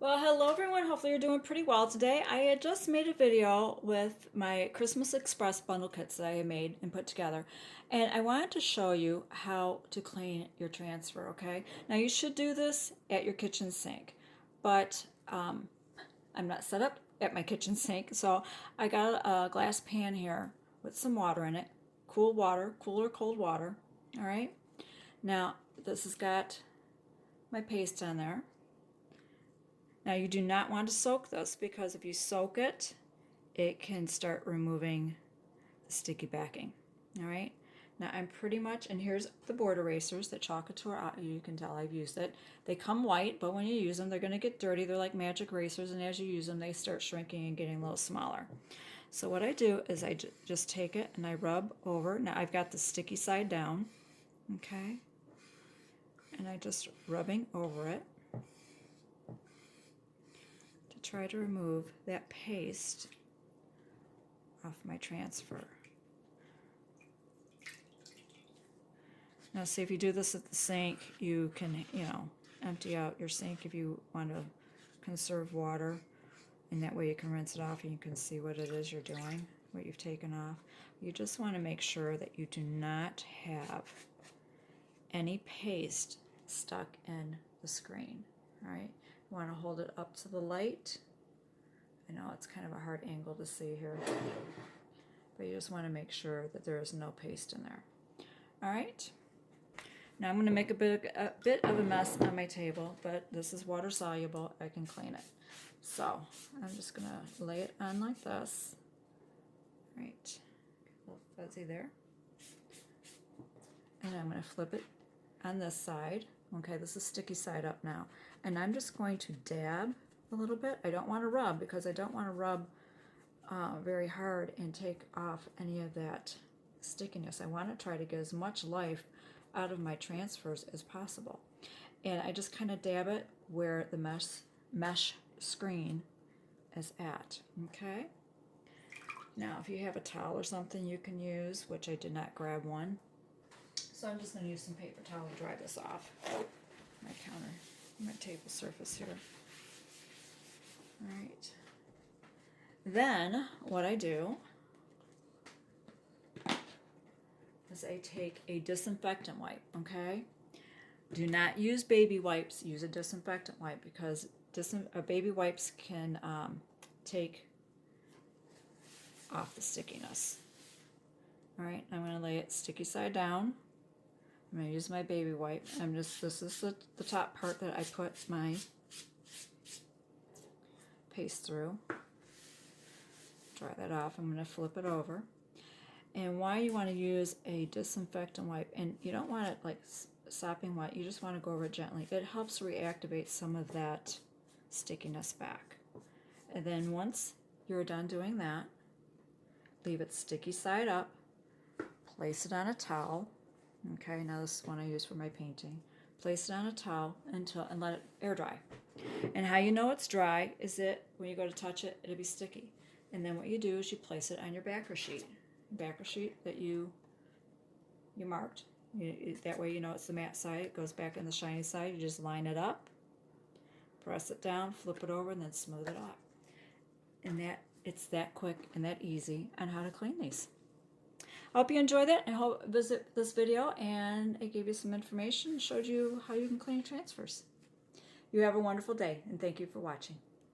Well, hello everyone. Hopefully you're doing pretty well today. I had just made a video with my Christmas Express bundle kits that I had made and put together. And I wanted to show you how to clean your transfer, okay? Now you should do this at your kitchen sink, but I'm not set up at my kitchen sink. So I got a glass pan here with some water in it. Cool water, cool or cold water, all right? Now this has got my paste on there. Now you do not want to soak this because if you soak it, it can start removing the sticky backing. All right. Now I'm pretty much, and here's the board erasers that Chalk Couture, you can tell I've used it. They come white, but when you use them, they're going to get dirty. They're like magic erasers, and as you use them, they start shrinking and getting a little smaller. So what I do is I just take it and I rub over. Now I've got the sticky side down, okay? And I just rubbing over it. Try to remove that paste off my transfer. Now see, if you do this at the sink, you can, empty out your sink if you want to conserve water, and that way you can rinse it off and you can see what it is you're doing, what you've taken off. You just want to make sure that you do not have any paste stuck in the screen, all right? You want to hold it up to the light. I know it's kind of a hard angle to see here, but you just want to make sure that there is no paste in there. All right. Now I'm going to make a bit of a mess on my table, but this is water soluble. I can clean it. So I'm just going to lay it on like this. All right. A little fuzzy there. And I'm going to flip it on this side. Okay, this is sticky side up now. And I'm just going to dab a little bit. I don't want to rub because I don't want to rub very hard and take off any of that stickiness. I want to try to get as much life out of my transfers as possible. And I just kind of dab it where the mesh screen is at. Okay? Now, if you have a towel or something you can use, which I did not grab one, so I'm just going to use some paper towel to dry this off. My table surface here. All right. Then what I do is I take a disinfectant wipe, okay? Do not use baby wipes. Use a disinfectant wipe because baby wipes can take off the stickiness. All right, I'm going to lay it sticky side down. I'm going to use my baby wipe. This is the top part that I put my paste through. Dry that off. I'm going to flip it over. And why you want to use a disinfectant wipe, and you don't want it like sopping wet, you just want to go over it gently. It helps reactivate some of that stickiness back. And then once you're done doing that, leave it sticky side up, place it on a towel. Okay, now this is one I use for my painting. Place it on a towel and let it air dry. And how you know it's dry is that when you go to touch it, it'll be sticky. And then what you do is you place it on your backer sheet that you marked. That way you know it's the matte side. It goes back in the shiny side. You just line it up, press it down, flip it over, and then smooth it off. And it's that quick and that easy on how to clean these. I hope you enjoyed it. I hope visit this video and it gave you some information, showed you how you can clean transfers. You have a wonderful day, and thank you for watching.